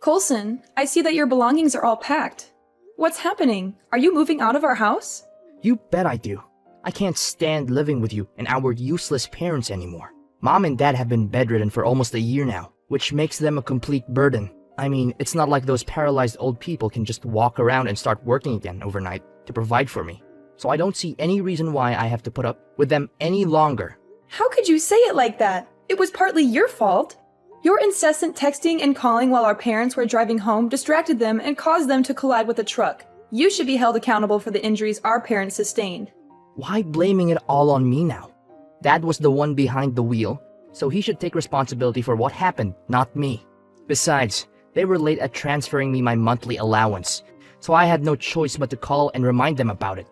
Coulson, I see that your belongings are all packed. What's happening? Are you moving out of our house? You bet I do. I can't stand living with you and our useless parents anymore. Mom and Dad have been bedridden for almost a year now, which makes them a complete burden. I mean, it's not like those paralyzed old people can just walk around and start working again overnight to provide for me. So I don't see any reason why I have to put up with them any longer. How could you say it like that? It was partly your fault. Your incessant texting and calling while our parents were driving home distracted them and caused them to collide with a truck. You should be held accountable for the injuries our parents sustained. Why blaming it all on me now? Dad was the one behind the wheel, so he should take responsibility for what happened, not me. Besides, they were late at transferring me my monthly allowance, so I had no choice but to call and remind them about it.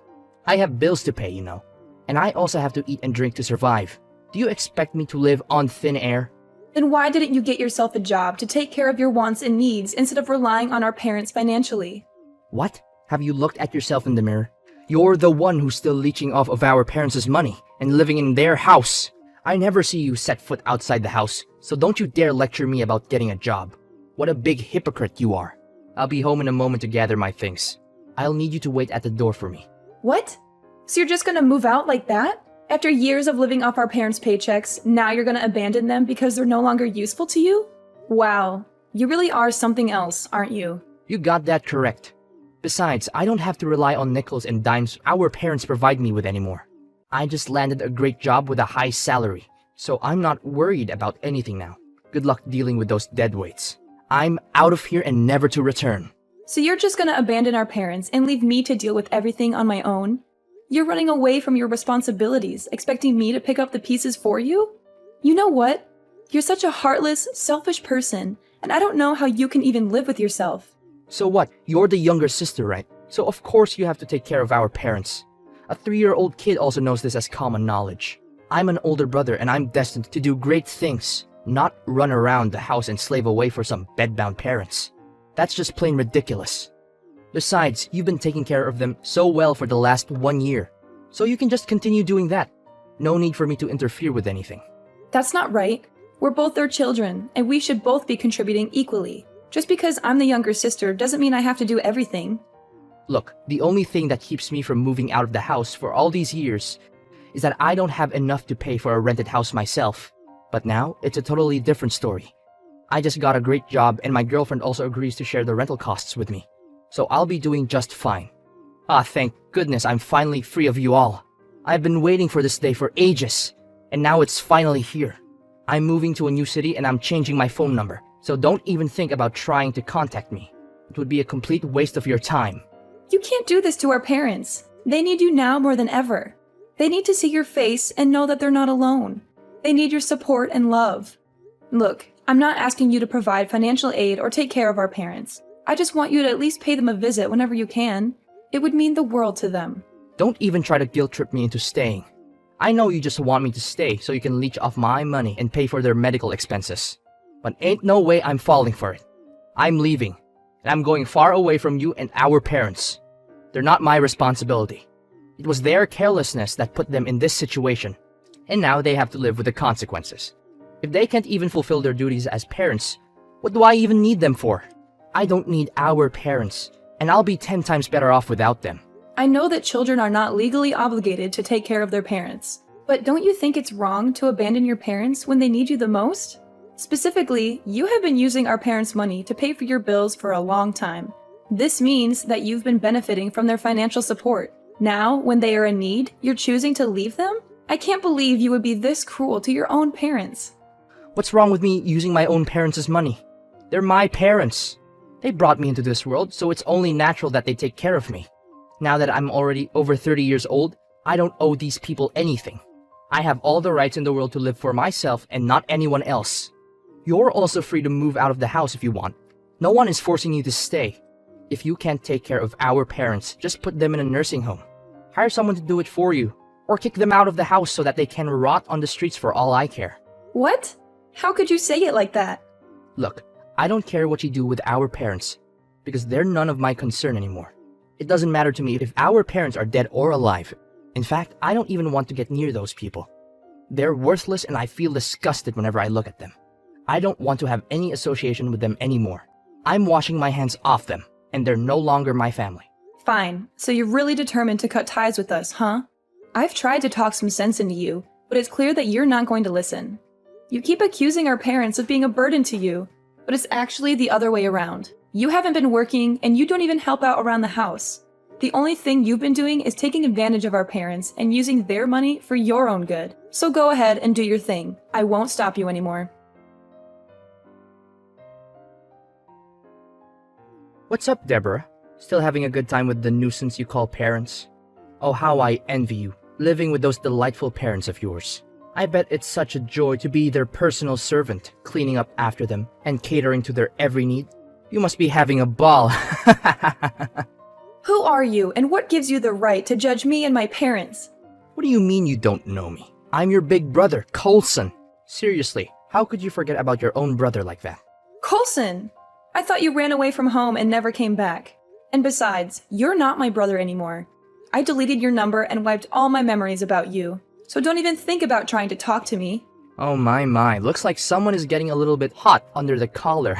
I have bills to pay, you know, and I also have to eat and drink to survive. Do you expect me to live on thin air? Then why didn't you get yourself a job to take care of your wants and needs instead of relying on our parents financially? What? Have you looked at yourself in the mirror? You're the one who's still leeching off of our parents' money and living in their house. I never see you set foot outside the house, so don't you dare lecture me about getting a job. What a big hypocrite you are. I'll be home in a moment to gather my things. I'll need you to wait at the door for me. What? So you're just gonna move out like that? After years of living off our parents' paychecks, now you're gonna abandon them because they're no longer useful to you? Wow, you really are something else, aren't you? You got that correct. Besides, I don't have to rely on nickels and dimes our parents provide me with anymore. I just landed a great job with a high salary, so I'm not worried about anything now. Good luck dealing with those deadweights. I'm out of here and never to return. So you're just gonna abandon our parents and leave me to deal with everything on my own? You're running away from your responsibilities, expecting me to pick up the pieces for you? You know what? You're such a heartless, selfish person, and I don't know how you can even live with yourself. So what? You're the younger sister, right? So of course you have to take care of our parents. A 3-year-old kid also knows this as common knowledge. I'm an older brother and I'm destined to do great things, not run around the house and slave away for some bedbound parents. That's just plain ridiculous. Besides, you've been taking care of them so well for the last 1 year, so you can just continue doing that. No need for me to interfere with anything. That's not right. We're both their children, and we should both be contributing equally. Just because I'm the younger sister doesn't mean I have to do everything. Look, the only thing that keeps me from moving out of the house for all these years is that I don't have enough to pay for a rented house myself. But now, it's a totally different story. I just got a great job and my girlfriend also agrees to share the rental costs with me. So I'll be doing just fine. Ah, thank goodness I'm finally free of you all. I've been waiting for this day for ages, and now it's finally here. I'm moving to a new city and I'm changing my phone number, so don't even think about trying to contact me. It would be a complete waste of your time. You can't do this to our parents. They need you now more than ever. They need to see your face and know that they're not alone. They need your support and love. Look, I'm not asking you to provide financial aid or take care of our parents. I just want you to at least pay them a visit whenever you can. It would mean the world to them. Don't even try to guilt trip me into staying. I know you just want me to stay so you can leech off my money and pay for their medical expenses. But ain't no way I'm falling for it. I'm leaving, and I'm going far away from you and our parents. They're not my responsibility. It was their carelessness that put them in this situation, and now they have to live with the consequences. If they can't even fulfill their duties as parents, what do I even need them for? I don't need our parents, and I'll be 10 times better off without them. I know that children are not legally obligated to take care of their parents, but don't you think it's wrong to abandon your parents when they need you the most? Specifically, you have been using our parents' money to pay for your bills for a long time. This means that you've been benefiting from their financial support. Now, when they are in need, you're choosing to leave them? I can't believe you would be this cruel to your own parents. What's wrong with me using my own parents' money? They're my parents. They brought me into this world, so it's only natural that they take care of me. Now that I'm already over 30 years old, I don't owe these people anything. I have all the rights in the world to live for myself and not anyone else. You're also free to move out of the house if you want. No one is forcing you to stay. If you can't take care of our parents, just put them in a nursing home. Hire someone to do it for you, or kick them out of the house so that they can rot on the streets for all I care. What? How could you say it like that? Look, I don't care what you do with our parents, because they're none of my concern anymore. It doesn't matter to me if our parents are dead or alive. In fact, I don't even want to get near those people. They're worthless and I feel disgusted whenever I look at them. I don't want to have any association with them anymore. I'm washing my hands off them, and they're no longer my family. Fine, so you're really determined to cut ties with us, huh? I've tried to talk some sense into you, but it's clear that you're not going to listen. You keep accusing our parents of being a burden to you, but it's actually the other way around. You haven't been working, and you don't even help out around the house. The only thing you've been doing is taking advantage of our parents and using their money for your own good. So go ahead and do your thing. I won't stop you anymore. What's up, Deborah? Still having a good time with the nuisance you call parents? Oh, how I envy you, living with those delightful parents of yours. I bet it's such a joy to be their personal servant, cleaning up after them and catering to their every need. You must be having a ball. Who are you, and what gives you the right to judge me and my parents? What do you mean you don't know me? I'm your big brother, Coulson. Seriously, how could you forget about your own brother like that? Coulson! I thought you ran away from home and never came back. And besides, you're not my brother anymore. I deleted your number and wiped all my memories about you. So don't even think about trying to talk to me. Oh my, looks like someone is getting a little bit hot under the collar.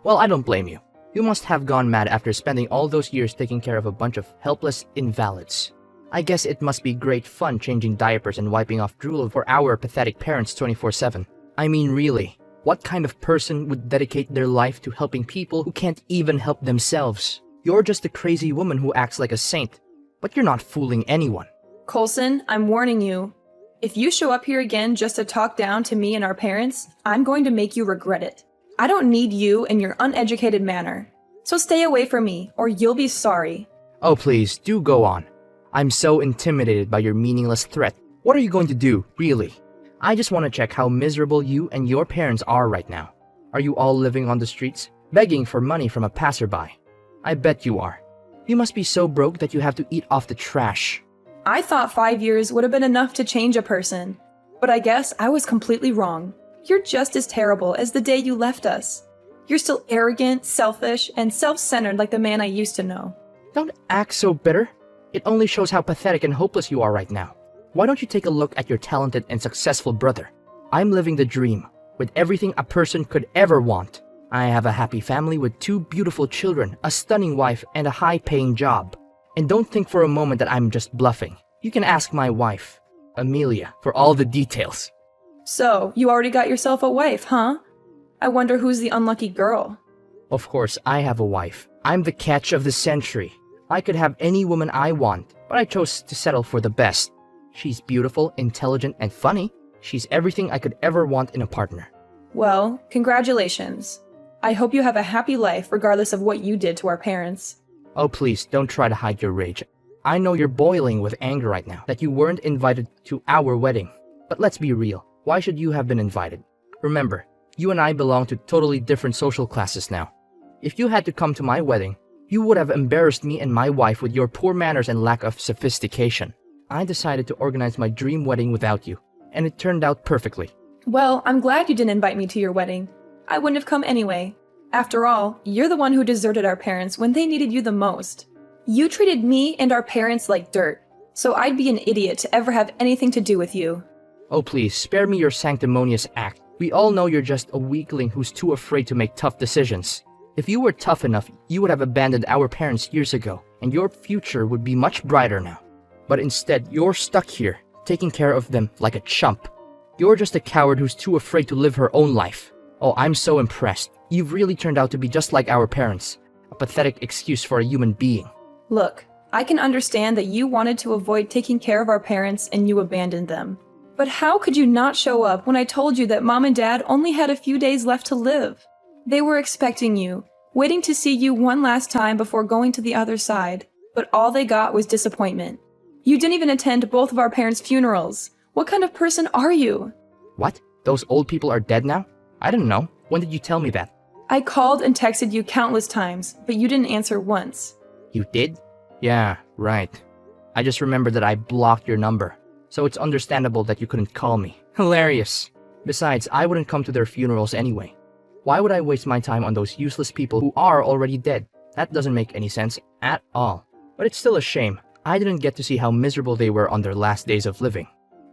Well, I don't blame you. You must have gone mad after spending all those years taking care of a bunch of helpless invalids. I guess it must be great fun changing diapers and wiping off drool for our pathetic parents 24/7. I mean, really, what kind of person would dedicate their life to helping people who can't even help themselves? You're just a crazy woman who acts like a saint, but you're not fooling anyone. Coulson, I'm warning you. If you show up here again just to talk down to me and our parents, I'm going to make you regret it. I don't need you and your uneducated manner. So stay away from me, or you'll be sorry. Oh, please, do go on. I'm so intimidated by your meaningless threat. What are you going to do, really? I just want to check how miserable you and your parents are right now. Are you all living on the streets, begging for money from a passerby? I bet you are. You must be so broke that you have to eat off the trash. I thought 5 years would have been enough to change a person, but I guess I was completely wrong. You're just as terrible as the day you left us. You're still arrogant, selfish, and self-centered like the man I used to know. Don't act so bitter. It only shows how pathetic and hopeless you are right now. Why don't you take a look at your talented and successful brother? I'm living the dream, with everything a person could ever want. I have a happy family with 2 beautiful children, a stunning wife, and a high-paying job. And don't think for a moment that I'm just bluffing. You can ask my wife, Amelia, for all the details. So, you already got yourself a wife, huh? I wonder who's the unlucky girl. Of course, I have a wife. I'm the catch of the century. I could have any woman I want, but I chose to settle for the best. She's beautiful, intelligent, and funny. She's everything I could ever want in a partner. Well, congratulations. I hope you have a happy life regardless of what you did to our parents. Oh, please, don't try to hide your rage. I know you're boiling with anger right now that you weren't invited to our wedding. But let's be real. Why should you have been invited? Remember, you and I belong to totally different social classes now. If you had to come to my wedding, you would have embarrassed me and my wife with your poor manners and lack of sophistication. I decided to organize my dream wedding without you, and it turned out perfectly. Well, I'm glad you didn't invite me to your wedding. I wouldn't have come anyway. After all, you're the one who deserted our parents when they needed you the most. You treated me and our parents like dirt, so I'd be an idiot to ever have anything to do with you. Oh, please, spare me your sanctimonious act. We all know you're just a weakling who's too afraid to make tough decisions. If you were tough enough, you would have abandoned our parents years ago, and your future would be much brighter now. But instead, you're stuck here, taking care of them like a chump. You're just a coward who's too afraid to live her own life. Oh, I'm so impressed. You've really turned out to be just like our parents. A pathetic excuse for a human being. Look, I can understand that you wanted to avoid taking care of our parents and you abandoned them. But how could you not show up when I told you that Mom and Dad only had a few days left to live? They were expecting you, waiting to see you one last time before going to the other side. But all they got was disappointment. You didn't even attend both of our parents' funerals. What kind of person are you? What? Those old people are dead now? I didn't know. When did you tell me that? I called and texted you countless times, but you didn't answer once. You did? Yeah, right. I just remembered that I blocked your number, so it's understandable that you couldn't call me. Hilarious. Besides, I wouldn't come to their funerals anyway. Why would I waste my time on those useless people who are already dead? That doesn't make any sense at all. But it's still a shame. I didn't get to see how miserable they were on their last days of living.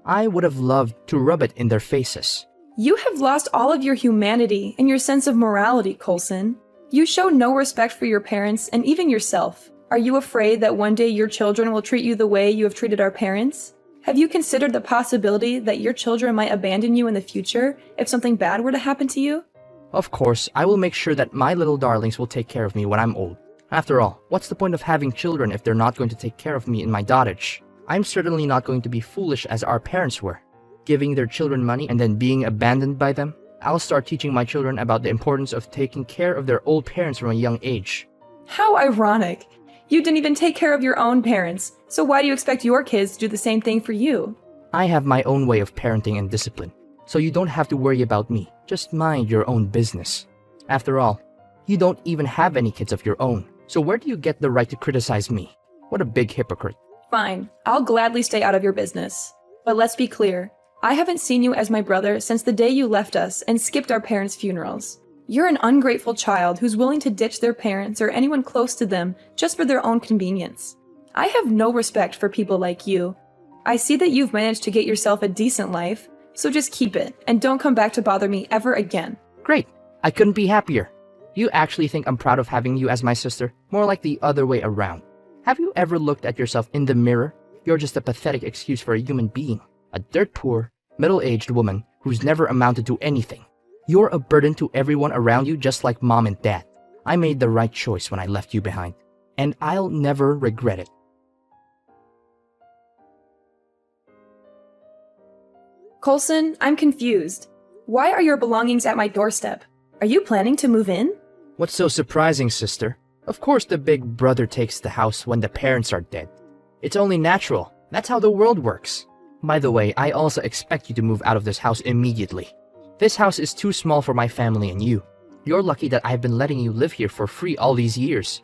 I would have loved to rub it in their faces. You have lost all of your humanity and your sense of morality, Coulson. You show no respect for your parents and even yourself. Are you afraid that one day your children will treat you the way you have treated our parents? Have you considered the possibility that your children might abandon you in the future if something bad were to happen to you? Of course, I will make sure that my little darlings will take care of me when I'm old. After all, what's the point of having children if they're not going to take care of me in my dotage? I'm certainly not going to be foolish as our parents were, giving their children money and then being abandoned by them. I'll start teaching my children about the importance of taking care of their old parents from a young age. How ironic! You didn't even take care of your own parents, so why do you expect your kids to do the same thing for you? I have my own way of parenting and discipline, so you don't have to worry about me. Just mind your own business. After all, you don't even have any kids of your own, so where do you get the right to criticize me? What a big hypocrite. Fine, I'll gladly stay out of your business. But let's be clear, I haven't seen you as my brother since the day you left us and skipped our parents' funerals. You're an ungrateful child who's willing to ditch their parents or anyone close to them just for their own convenience. I have no respect for people like you. I see that you've managed to get yourself a decent life, so just keep it and don't come back to bother me ever again. Great. I couldn't be happier. You actually think I'm proud of having you as my sister? More like the other way around. Have you ever looked at yourself in the mirror? You're just a pathetic excuse for a human being. A dirt-poor, middle-aged woman who's never amounted to anything. You're a burden to everyone around you just like mom and dad. I made the right choice when I left you behind, and I'll never regret it. Coulson, I'm confused. Why are your belongings at my doorstep? Are you planning to move in? What's so surprising, sister? Of course the big brother takes the house when the parents are dead. It's only natural. That's how the world works. By the way, I also expect you to move out of this house immediately. This house is too small for my family and you. You're lucky that I've been letting you live here for free all these years.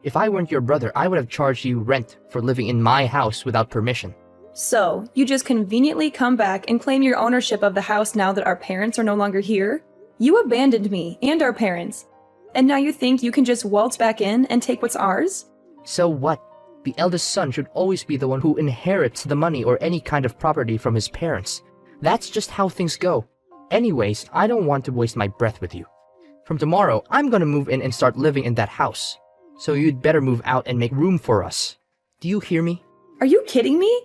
If I weren't your brother, I would have charged you rent for living in my house without permission. So, you just conveniently come back and claim your ownership of the house now that our parents are no longer here? You abandoned me and our parents, and now you think you can just waltz back in and take what's ours? So what? The eldest son should always be the one who inherits the money or any kind of property from his parents. That's just how things go. Anyways, I don't want to waste my breath with you. From tomorrow, I'm gonna move in and start living in that house. So you'd better move out and make room for us. Do you hear me? Are you kidding me?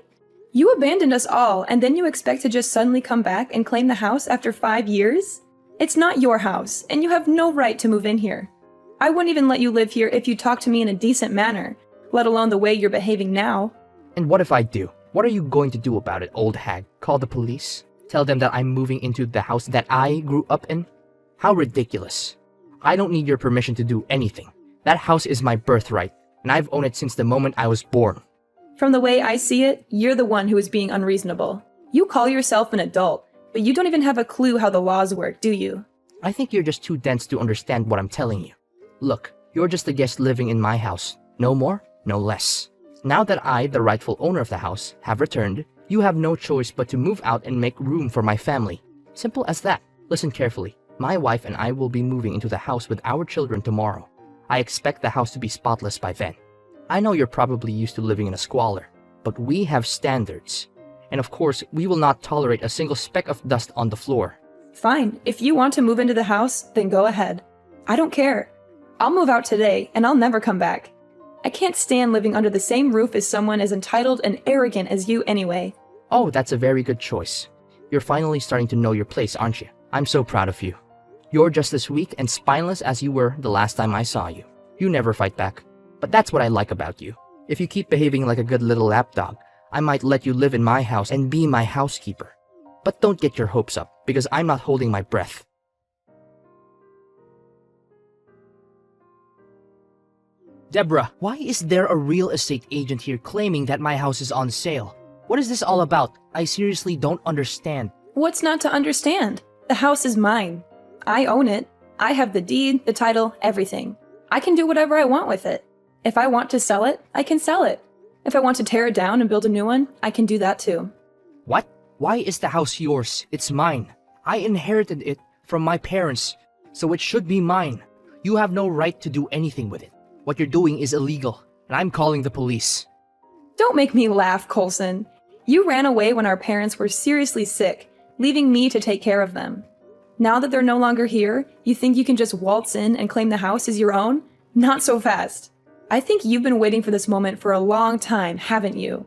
You abandoned us all, and then you expect to just suddenly come back and claim the house after 5 years? It's not your house, and you have no right to move in here. I wouldn't even let you live here if you talked to me in a decent manner, let alone the way you're behaving now. And what if I do? What are you going to do about it, old hag? Call the police? Tell them that I'm moving into the house that I grew up in? How ridiculous. I don't need your permission to do anything. That house is my birthright, and I've owned it since the moment I was born. From the way I see it, you're the one who is being unreasonable. You call yourself an adult, but you don't even have a clue how the laws work, do you? I think you're just too dense to understand what I'm telling you. Look, you're just a guest living in my house. No more, no less. Now that I, the rightful owner of the house, have returned, you have no choice but to move out and make room for my family. Simple as that. Listen carefully. My wife and I will be moving into the house with our children tomorrow. I expect the house to be spotless by then. I know you're probably used to living in a squalor, but we have standards. And of course, we will not tolerate a single speck of dust on the floor. Fine, if you want to move into the house, then go ahead. I don't care. I'll move out today, and I'll never come back. I can't stand living under the same roof as someone as entitled and arrogant as you anyway. Oh, that's a very good choice. You're finally starting to know your place, aren't you? I'm so proud of you. You're just as weak and spineless as you were the last time I saw you. You never fight back. But that's what I like about you. If you keep behaving like a good little lapdog, I might let you live in my house and be my housekeeper. But don't get your hopes up, because I'm not holding my breath. Deborah, why is there a real estate agent here claiming that my house is on sale? What is this all about? I seriously don't understand. What's not to understand? The house is mine. I own it. I have the deed, the title, everything. I can do whatever I want with it. If I want to sell it, I can sell it. If I want to tear it down and build a new one, I can do that too. What? Why is the house yours? It's mine. I inherited it from my parents, so it should be mine. You have no right to do anything with it. What you're doing is illegal, and I'm calling the police. Don't make me laugh, Coulson. You ran away when our parents were seriously sick, leaving me to take care of them. Now that they're no longer here, you think you can just waltz in and claim the house as your own? Not so fast. I think you've been waiting for this moment for a long time, haven't you?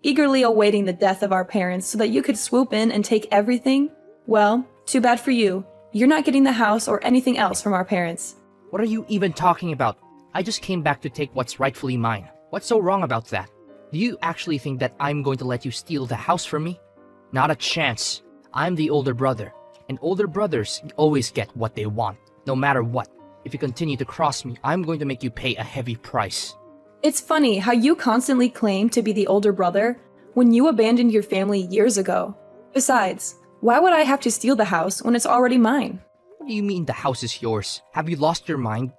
Eagerly awaiting the death of our parents so that you could swoop in and take everything? Well, too bad for you. You're not getting the house or anything else from our parents. What are you even talking about? I just came back to take what's rightfully mine. What's so wrong about that? Do you actually think that I'm going to let you steal the house from me? Not a chance. I'm the older brother, and older brothers always get what they want, no matter what. If you continue to cross me, I'm going to make you pay a heavy price. It's funny how you constantly claim to be the older brother when you abandoned your family years ago. Besides, why would I have to steal the house when it's already mine? What do you mean the house is yours? Have you lost your mind?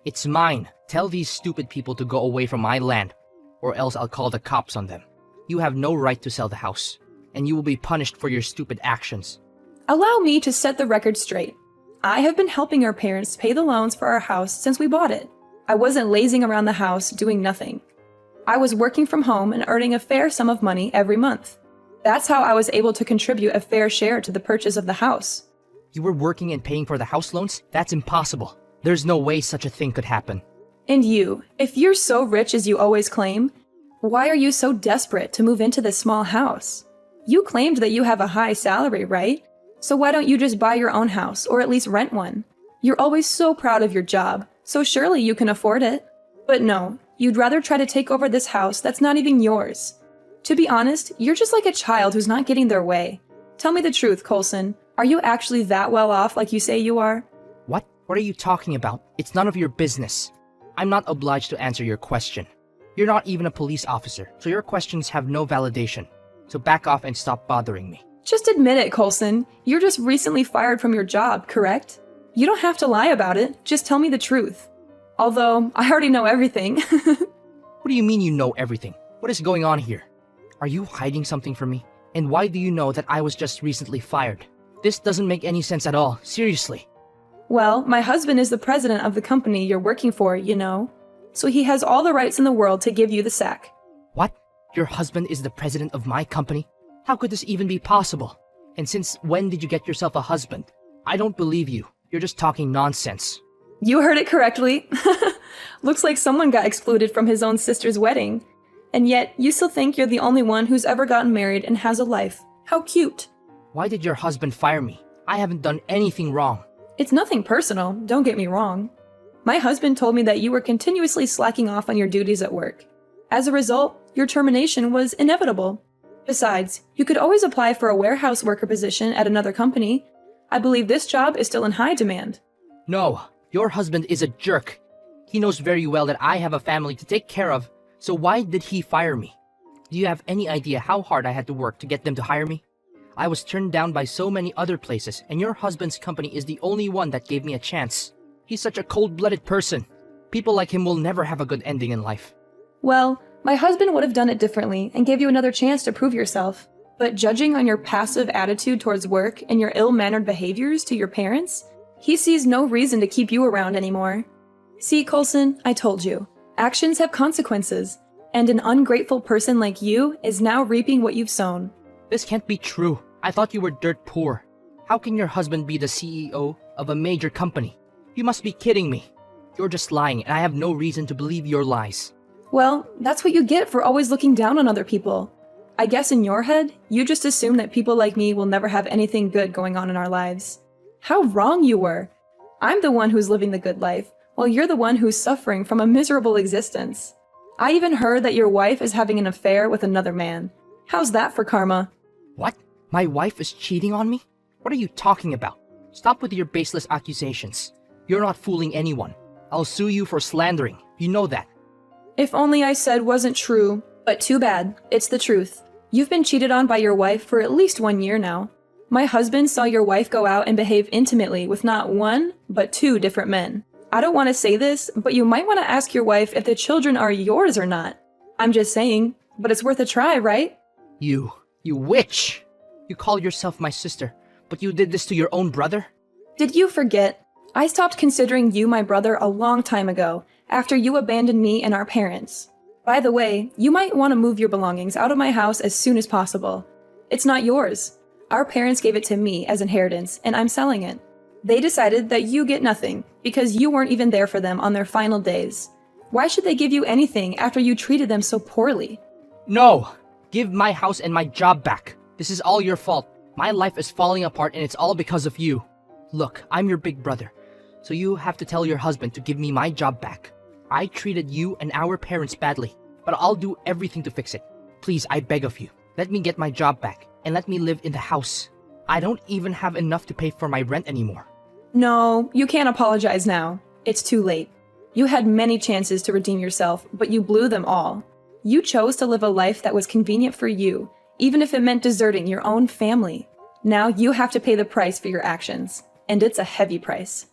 It's mine. Tell these stupid people to go away from my land, or else I'll call the cops on them. You have no right to sell the house, and you will be punished for your stupid actions. Allow me to set the record straight. I have been helping our parents pay the loans for our house since we bought it. I wasn't lazing around the house doing nothing. I was working from home and earning a fair sum of money every month. That's how I was able to contribute a fair share to the purchase of the house. You were working and paying for the house loans? That's impossible. There's no way such a thing could happen. And you, if you're so rich as you always claim, why are you so desperate to move into this small house? You claimed that you have a high salary, right? So why don't you just buy your own house or at least rent one? You're always so proud of your job, so surely you can afford it. But no, you'd rather try to take over this house that's not even yours. To be honest, you're just like a child who's not getting their way. Tell me the truth, Coulson. Are you actually that well off like you say you are? What? What are you talking about? It's none of your business. I'm not obliged to answer your question. You're not even a police officer, so your questions have no validation. So back off and stop bothering me. Just admit it, Coulson. You're just recently fired from your job, correct? You don't have to lie about it, just tell me the truth. Although, I already know everything. What do you mean you know everything? What is going on here? Are you hiding something from me? And why do you know that I was just recently fired? This doesn't make any sense at all, seriously. Well, my husband is the president of the company you're working for, you know. So he has all the rights in the world to give you the sack. What? Your husband is the president of my company? How could this even be possible? And since when did you get yourself a husband? I don't believe you. You're just talking nonsense. You heard it correctly. Looks like someone got excluded from his own sister's wedding. And yet, you still think you're the only one who's ever gotten married and has a life. How cute. Why did your husband fire me? I haven't done anything wrong. It's nothing personal, don't get me wrong. My husband told me that you were continuously slacking off on your duties at work. As a result, your termination was inevitable. Besides, you could always apply for a warehouse worker position at another company. I believe this job is still in high demand. No, your husband is a jerk. He knows very well that I have a family to take care of, so why did he fire me? Do you have any idea how hard I had to work to get them to hire me? I was turned down by so many other places, and your husband's company is the only one that gave me a chance. He's such a cold-blooded person. People like him will never have a good ending in life. Well, my husband would have done it differently and gave you another chance to prove yourself. But judging on your passive attitude towards work and your ill-mannered behaviors to your parents, he sees no reason to keep you around anymore. See, Coulson, I told you. Actions have consequences, and an ungrateful person like you is now reaping what you've sown. This can't be true. I thought you were dirt poor. How can your husband be the CEO of a major company? You must be kidding me. You're just lying, and I have no reason to believe your lies. Well, that's what you get for always looking down on other people. I guess in your head, you just assume that people like me will never have anything good going on in our lives. How wrong you were. I'm the one who's living the good life, while you're the one who's suffering from a miserable existence. I even heard that your wife is having an affair with another man. How's that for karma? What? My wife is cheating on me? What are you talking about? Stop with your baseless accusations. You're not fooling anyone. I'll sue you for slandering. You know that. If only I said wasn't true, but too bad. It's the truth. You've been cheated on by your wife for at least 1 year now. My husband saw your wife go out and behave intimately with not one, but 2 different men. I don't want to say this, but you might want to ask your wife if the children are yours or not. I'm just saying, but it's worth a try, right? You witch! You call yourself my sister, but you did this to your own brother? Did you forget? I stopped considering you my brother a long time ago, after you abandoned me and our parents. By the way, you might want to move your belongings out of my house as soon as possible. It's not yours. Our parents gave it to me as inheritance, and I'm selling it. They decided that you get nothing because you weren't even there for them on their final days. Why should they give you anything after you treated them so poorly? No! Give my house and my job back. This is all your fault. My life is falling apart and it's all because of you. Look, I'm your big brother, so you have to tell your husband to give me my job back. I treated you and our parents badly, but I'll do everything to fix it. Please, I beg of you, let me get my job back and let me live in the house. I don't even have enough to pay for my rent anymore. No, you can't apologize now. It's too late. You had many chances to redeem yourself, but you blew them all. You chose to live a life that was convenient for you, even if it meant deserting your own family. Now you have to pay the price for your actions, and it's a heavy price.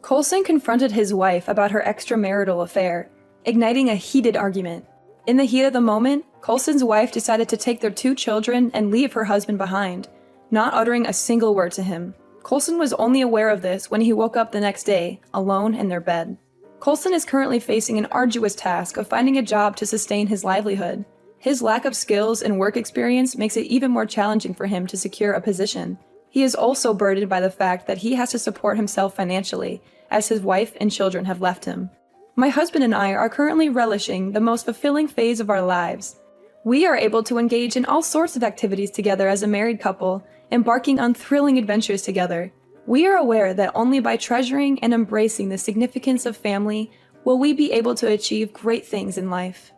Coulson confronted his wife about her extramarital affair, igniting a heated argument. In the heat of the moment, Coulson's wife decided to take their 2 children and leave her husband behind, not uttering a single word to him. Coulson was only aware of this when he woke up the next day, alone in their bed. Coulson is currently facing an arduous task of finding a job to sustain his livelihood. His lack of skills and work experience makes it even more challenging for him to secure a position. He is also burdened by the fact that he has to support himself financially, as his wife and children have left him. My husband and I are currently relishing the most fulfilling phase of our lives. We are able to engage in all sorts of activities together as a married couple, embarking on thrilling adventures together. We are aware that only by treasuring and embracing the significance of family will we be able to achieve great things in life.